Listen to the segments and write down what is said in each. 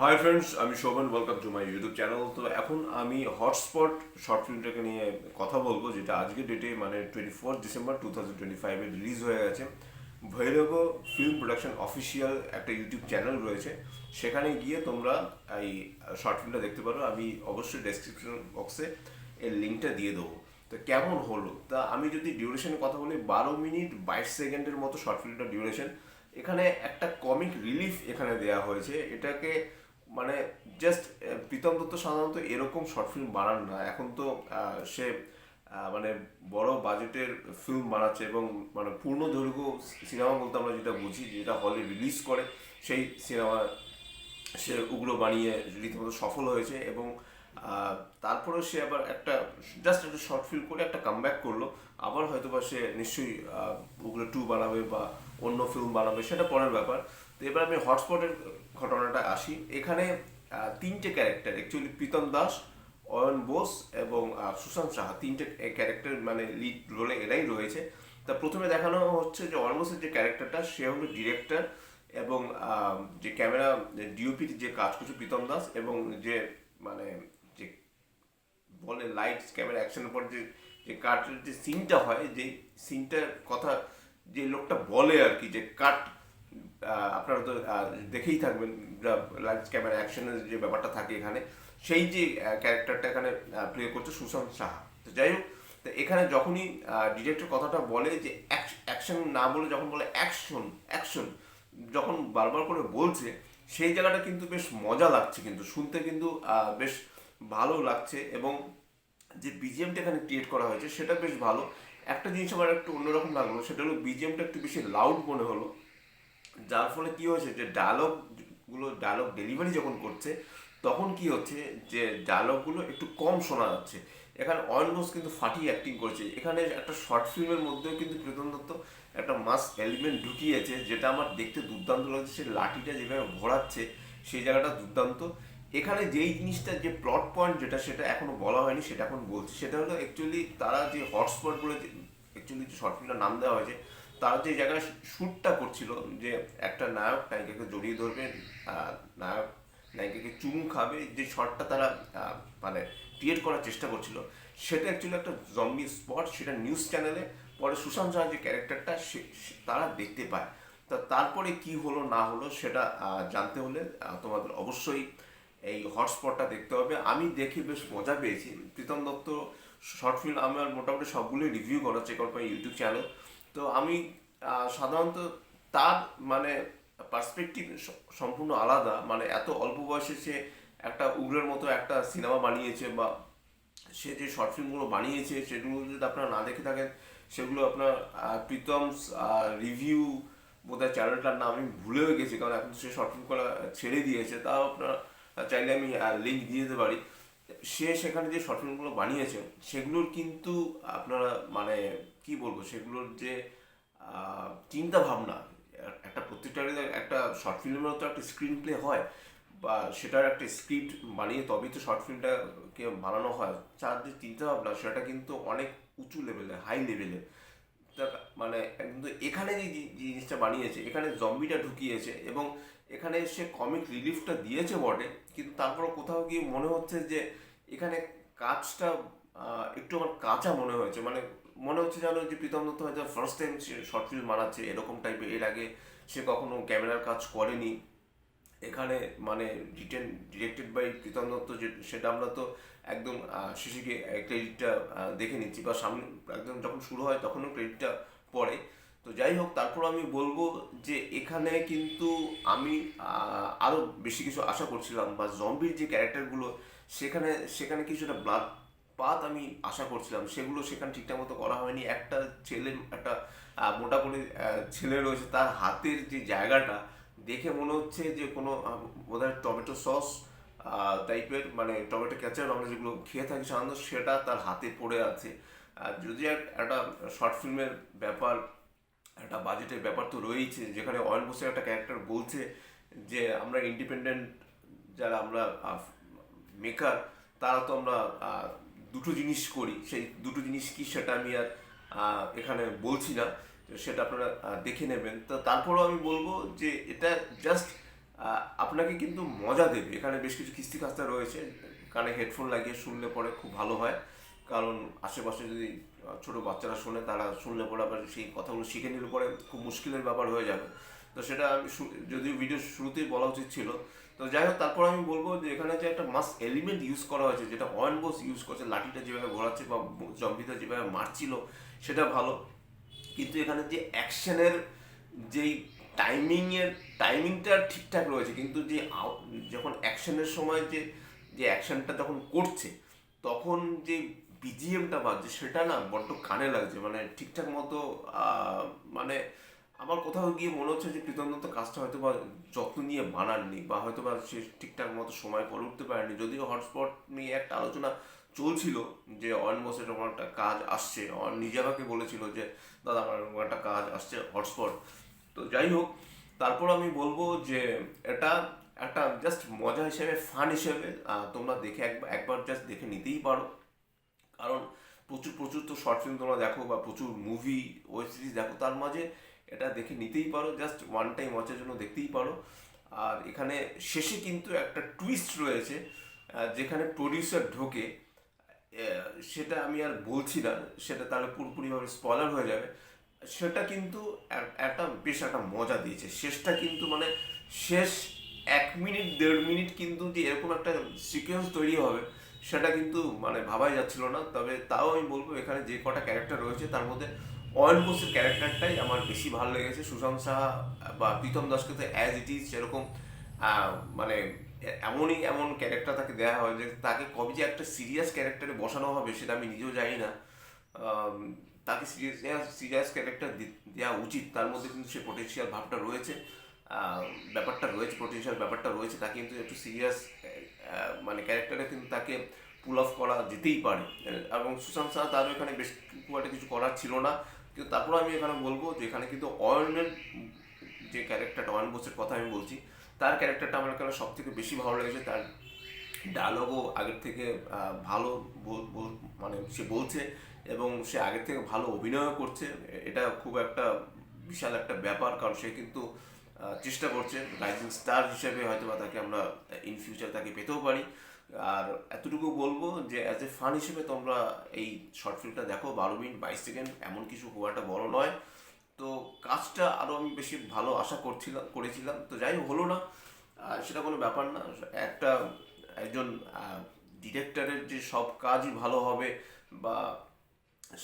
High friends, আমি Shovon. Welcome to my YouTube channel. তো এখন আমি হটস্পট শর্ট ফিল্মটাকে নিয়ে কথা বলবো, যেটা আজকের ডেটে মানে 24 ডিসেম্বর 2025-এ রিলিজ হয়ে গেছে। ভৈরব ফিল্ম প্রোডাকশন অফিসিয়াল একটা ইউটিউব চ্যানেল রয়েছে, সেখানে গিয়ে তোমরা এই শর্ট ফিল্মটা দেখতে পারো। আমি অবশ্যই ডেসক্রিপশন বক্সে এর লিঙ্কটা দিয়ে দেবো। তো কেমন হলো, তা আমি যদি ডিউরেশনের কথা বলি, 12 মিনিট 22 সেকেন্ডের মতো শর্ট ফিল্মটা ডিউরেশন। এখানে একটা কমিক রিলিফ এখানে দেওয়া হয়েছে। এটাকে মানে জাস্ট প্রীতম দত্ত সাধারণত এরকম শর্ট ফিল্ম বানান না। এখন তো সে মানে বড় বাজেটের ফিল্ম বানাচ্ছে, এবং মানে পূর্ণ দৈর্ঘ্য সিনেমা বলতে আমরা যেটা বুঝি, যেটা হলে রিলিজ করে সেই সিনেমা সে ওগুলো বানিয়ে রীতিমতো সফল হয়েছে। এবং তারপরেও সে আবার জাস্ট একটা শর্ট ফিল্ম করে একটা কামব্যাক করলো। আবার হয়তো বা সে নিশ্চয়ই ওগুলো 2 বানাবে বা অন্য ফিল্ম বানাবে, সেটা পরের ব্যাপার। তো এবার আমি হটস্পটের ঘটনাটা আসি। এখানে তিনটে ক্যারেক্টার অ্যাকচুয়ালি, প্রীতম দাস, অয়ন বোস এবং সুশান্ত সাহা, তিনটে ক্যারেক্টার মানে লিড রোলে এরাই রয়েছে। তা প্রথমে দেখানো হচ্ছে যে অয়ন বোসের যে ক্যারেক্টারটা, সে হলো ডিরেক্টর, এবং যে ক্যামেরা ডিওপির যে কাজ করছে প্রীতম দাস, এবং যে মানে যে বলে লাইটস ক্যামেরা অ্যাকশনের পর যে যে কাটের যে সিনটা হয়, যে সিনটার কথা যে লোকটা বলে আর কি, যে কাট, আপনারা তো দেখেই থাকবেন লাইটস ক্যামেরা অ্যাকশনের যে ব্যাপারটা থাকে এখানে, সেই যে ক্যারেক্টারটা এখানে প্লে করছে সুশান্ত সাহা। তো যাই হোক, তো এখানে যখনই ডিরেক্টর কথাটা বলে যে অ্যাকশন না বলে যখন বলে অ্যাকশন অ্যাকশন, যখন বারবার করে বলছে, সেই জায়গাটা কিন্তু বেশ মজা লাগছে, কিন্তু শুনতে কিন্তু বেশ ভালো লাগছে। এবং যে বিজিএমটা এখানে ক্রিয়েট করা হয়েছে সেটা বেশ ভালো। একটা জিনিস আমার একটু অন্যরকম লাগলো, সেটা হলো বিজিএমটা একটু বেশি লাউড মনে হলো। যার ফলে কি হয়েছে, যে ডায়লগ ডেলিভারি যখন করছে, তখন কি হচ্ছে, যে ডায়লগগুলো একটু কম শোনা যাচ্ছে। এখানে অয়ন ঘোষ কিন্তু ফাটিয়ে অ্যাক্টিং করেছে। এখানে একটা শর্ট ফিল্মের মধ্যেও কিন্তু প্রীতম দত্ত একটা মাস এলিমেন্ট ঢুকিয়েছে, যেটা আমার দেখতে দুর্দান্ত লাগছে। সে লাঠিটা যেভাবে ঘোরাচ্ছে, সেই জায়গাটা দুর্দান্ত। এখানে যেই জিনিসটা, যে প্লট পয়েন্ট যেটা, সেটা এখনো বলা হয়নি, সেটা এখন বলছি। সেটা হলো অ্যাকচুয়ালি তারা যে হটস্পট বলে অ্যাকচুয়ালি যে শর্ট ফিল্মটার নাম দেওয়া হয়েছে, তারা যে জায়গায় শ্যুটটা করছিল, যে একটা নায়ক নায়িকাকে জড়িয়ে ধরবে, নায়ক নায়িকাকে চুমু খাবে, যে শটটা তারা মানে ক্রিয়েট করার চেষ্টা করছিল, সেটা অ্যাকচুয়ালি একটা জম্বি স্পট। সেটা নিউজ চ্যানেলে পরে সুশান্ত সাহা যে ক্যারেক্টারটা তারা দেখতে পায়। তা তারপরে কি হলো না হলো সেটা জানতে হলে তোমাদের অবশ্যই এই হটস্পটটা দেখতে হবে। আমি দেখে বেশ মজা পেয়েছি। প্রীতম দত্ত শর্ট ফিল্ম আমার মোটামুটি সবগুলোই রিভিউ করা, check out my YouTube channel. তো আমি সাধারণত তার মানে পার্সপেক্টিভ সম্পূর্ণ আলাদা। মানে এত অল্প বয়সে সে একটা উগ্রের মতো একটা সিনেমা বানিয়েছে, বা সে যে শর্ট ফিল্মগুলো বানিয়েছে, সেগুলো যদি আপনারা না দেখে থাকেন, সেগুলো আপনার প্রীতমস রিভিউ বোধহয় চ্যানেলটার নাম আমি ভুলেও গেছি, কারণ এখন তো সে শর্ট ফিল্ম করা ছেড়ে দিয়েছে। তাও আপনারা চাইলে আমি লিঙ্ক দিয়ে দিতে পারি। সে সেখানে যে শর্ট ফিল্মগুলো বানিয়েছে, সেগুলোর কিন্তু আপনারা মানে কি বলবো, সেগুলোর যে চিন্তা ভাবনা, একটা প্রত্যেকটারই একটা শর্ট ফিল্মেরও তো একটা স্ক্রিন প্লে হয়, বা সেটার একটা স্ক্রিপ্ট বানিয়ে তবেই তো শর্ট ফিল্মটাকে বানানো হয়। যার যে চিন্তা ভাবনা, সেটা কিন্তু অনেক উঁচু লেভেলে, হাই লেভেলে। মানে কিন্তু এখানে যে জিনিসটা বানিয়েছে, এখানে জম্বিটা ঢুকিয়েছে, এবং এখানে সে কমিক রিলিফটা দিয়েছে বটে, কিন্তু তারপরে কোথাও গিয়ে মনে হচ্ছে যে এখানে কাজটা একটু আমার কাঁচা মনে হয়েছে। মানে মনে হচ্ছে যেন যে প্রীতম দত্ত হয়তো ফার্স্ট টাইম সে শর্ট ফিল্ম বানাচ্ছে এরকম টাইপের। এর আগে সে কখনো ক্যামেরার কাজ করেনি। এখানে মানে ডিরেক্টেড বাই প্রীতম দত্ত, যে সেটা আমরা তো একদম শেষে গিয়ে ক্রেডিটটা দেখে নিচ্ছি, বা সামনে একদম যখন শুরু হয় তখনও ক্রেডিটটা পড়ে। তো যাই হোক, তারপর আমি বলবো যে এখানে কিন্তু আমি আরও বেশি কিছু আশা করছিলাম, বা জম্বির যে ক্যারেক্টারগুলো, সেখানে সেখানে কিছুটা ব্লাড পাত আমি আশা করছিলাম, সেগুলো সেখানে ঠিকঠাক মতো করা হয়নি। একটা ছেলে, একটা মোটা করে ছেলে রয়েছে, তার হাতের যে জায়গাটা দেখে মনে হচ্ছে যে কোনো বোধহয় টমেটো সস টাইপের, মানে টমেটো ক্যাচার আমরা যেগুলো খেয়ে থাকি সাধারণত, সেটা তার হাতে পড়ে আছে। আর যদি একটা শর্ট ফিল্মের ব্যাপার, একটা বাজেটের ব্যাপার তো রয়েছে, যেখানে অয়ন বোসের একটা ক্যারেক্টার বলছে যে আমরা ইন্ডিপেন্ডেন্ট, যারা আমরা মেকার, তারা তো আমরা দুটো জিনিস করি। সেই দুটো জিনিস কি সেটা আমি আর এখানে বলছি না, তো সেটা আপনারা দেখে নেবেন। তো তারপরেও আমি বলবো যে এটা জাস্ট আপনাকে কিন্তু মজা দেবে। এখানে বেশ কিছু খিস্তি খাস্তা রয়েছে, কানে হেডফোন লাগিয়ে শুনলে পরে খুব ভালো হয়, কারণ আশেপাশে যদি ছোটো বাচ্চারা শোনে, তারা শুনলে পরে আবার সেই কথাগুলো শিখে নিলে পরে খুব মুশকিলের ব্যাপার হয়ে যাবে। তো সেটা আমি যদিও ভিডিও শুরুতেই বলা উচিত ছিল। তো যাই হোক, তারপর আমি বলবো যে এখানে যে একটা মাস এলিমেন্ট ইউজ করা হয়েছে, যেটা অয়েন বোস ইউজ করছে, লাঠিটা যেভাবে ঘোরাচ্ছে বা জম্বিটা যেভাবে মারছিল সেটা ভালো। কিন্তু এখানে যে অ্যাকশনের যেই টাইমিংটা ঠিকঠাক রয়েছে, কিন্তু যে যখন অ্যাকশনের সময় যে যে অ্যাকশনটা তখন করছে, তখন যে বিজিএমটা বাজছে সেটা না বড্ড কানে লাগছে, মানে ঠিকঠাক মতো মানে আমার কোথাও গিয়ে মনে হচ্ছে যে প্রীতম দত্ত কাজটা হয়তো বা যত্ন নিয়ে বানাননি, বা হয়তো বা সে ঠিকঠাক মতো সময় করে উঠতে পারেনি। যদিও হটস্পট নিয়ে একটা আলোচনা চলছিল যে অলমোস্ট এরকম একটা কাজ আসছে, নিজে আমাকে বলেছিল যে দাদা আমার এরকম একটা কাজ আসছে হটস্পট। তো যাই হোক, তারপর আমি বলবো যে এটা একটা জাস্ট মজা হিসেবে, ফান হিসেবে তোমরা দেখে একবার জাস্ট দেখে নিতেই পারো। কারণ প্রচুর প্রচুর তো শর্ট ফিল্ম তোমরা দেখো বা প্রচুর মুভি ওয়েব সিরিজ দেখো, তার মাঝে এটা দেখে নিতেই পারো, জাস্ট ওয়ান টাইম ওয়াচের জন্য দেখতেই পারো। আর এখানে শেষে কিন্তু একটা টুইস্ট রয়েছে, যেখানে প্রডিউসার ঢোকে, সেটা আমি আর বলছি না, সেটা তাহলে পুরোপুরিভাবে স্পয়লার হয়ে যাবে। সেটা কিন্তু একটা বেশ একটা মজা দিয়েছে শেষটা, কিন্তু মানে শেষ 1 মিনিট 1.5 মিনিট কিন্তু যে এরকম একটা সিকোয়েন্স তৈরি হবে সেটা কিন্তু মানে ভাবাই যাচ্ছিল না। তবে তাও আমি বলবো এখানে যে কটা ক্যারেক্টার রয়েছে তার মধ্যে অয়ন বোসের ক্যারেক্টারটাই আমার বেশি ভালো লেগেছে। সুশান্ত সাহা বা প্রীতম দাসকে তো অ্যাজ ইট ইজ সেরকম মানে এমন ক্যারেক্টার তাকে দেওয়া হয় যে তাকে কবে যে একটা সিরিয়াস ক্যারেক্টারে বসানো হবে সেটা আমি নিজেও জানি না। আম, তাকে সিরিয়াস সিরিয়াস ক্যারেক্টার দেওয়া উচিত, তার মধ্যে কিন্তু সে পোটেনশিয়াল ভাবটা রয়েছে, ব্যাপারটা রয়েছে, পোটেনশিয়াল ব্যাপারটা রয়েছে, তাকে কিন্তু একটু সিরিয়াস মানে ক্যারেক্টারে কিন্তু তাকে পুল অফ করা যেতেই পারে। এবং সুশান্ত সাহা তারও এখানে বেশ খুব একটা কিছু করার ছিল না। কিন্তু তারপর আমি এখানে বলবো যে এখানে কিন্তু অয়নের যে ক্যারেক্টারটা, অয়ন বোসের কথা আমি বলছি, তার ক্যারেক্টারটা আমার এখানে সব থেকে বেশি ভালো লেগেছে। তার ডায়লগও আগের থেকে ভালো মানে সে বলছে, এবং সে আগের থেকে ভালো অভিনয়ও করছে। এটা খুব একটা বিশাল একটা ব্যাপার, কারণ সে কিন্তু চেষ্টা করছে রাইজিং স্টার হিসেবে, হয়তো বা তাকে আমরা ইন ফিউচার তাকে পেতেও পারি। আর এতটুকু বলবো যে অ্যাজ এ ফান হিসেবে তোমরা এই শর্ট ফিল্মটা দেখো, 12 মিনিট 22 সেকেন্ড, এমন কিছু খুব একটা বড় নয়। তো কাজটা আরও আমি বেশি ভালো আশা করেছিলাম, তো যাই হোক হলো না, সেটা কোনো ব্যাপার না। একটা একজন ডিরেক্টরের যে সব কাজই ভালো হবে, বা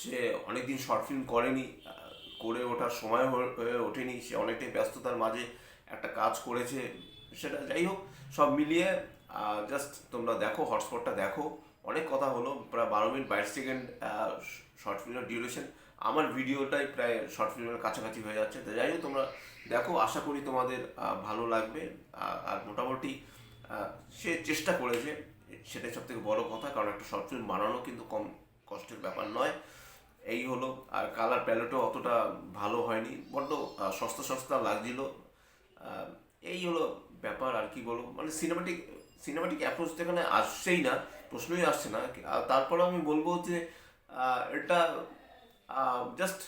সে অনেকদিন শর্ট ফিল্ম করেনি, করে ওঠার সময় হয়ে ওঠেনি, সে অনেকটাই ব্যস্ততার মাঝে একটা কাজ করেছে, সেটা যাই হোক, সব মিলিয়ে জাস্ট তোমরা দেখো, হটস্পটটা দেখো। অনেক কথা হলো, প্রায় 12 মিনিট 22 সেকেন্ড শর্ট ফিল্মের ডিউরেশন। আমার ভিডিওটাই প্রায় শর্ট ফিল্মের কাছাকাছি হয়ে যাচ্ছে। তো যাই হোক, তোমরা দেখো, আশা করি তোমাদের ভালো লাগবে। আর মোটামুটি সে চেষ্টা করেছে, সেটাই সব থেকে বড় কথা, কারণ একটা শর্ট ফিল্ম বানানো কিন্তু কম কষ্টের ব্যাপার নয়। এই হলো। আর কালার প্যালেটও অতটা ভালো হয়নি, বড্ড সস্তা সস্তা লাগছিল। আহ, এই হলো ব্যাপার, আর কি বলবো, মানে সিনেমাটিক সিনেমাটিক অ্যাপ্রোচ তো এখানে আসছেই না, প্রশ্নই আসছে না। আর তারপরে আমি বলবো যে এটা জাস্ট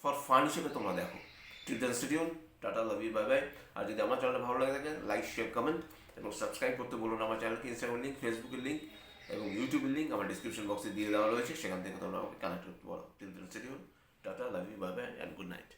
ফর ফান হিসেবে তোমরা দেখো। Till then stay tune, tata, love you, bye bye. আর যদি আমার চ্যানেলটা ভালো লাগে থাকে, লাইক শেয়ার কমেন্ট এবং সাবস্ক্রাইব করতে বলুন। আমার চ্যানেলকে ইনস্টাগ্রামের লিঙ্ক, ফেসবুকের লিঙ্ক এবং ইউটিউবের লিঙ্ক আমার ডিসক্রিপশন বক্সে দিয়ে দেওয়া রয়েছে, সেখান থেকে তোমরা আমাকে কানেক্ট করতে পারো। Till then stay tune, tata, love you, bye bye and good night.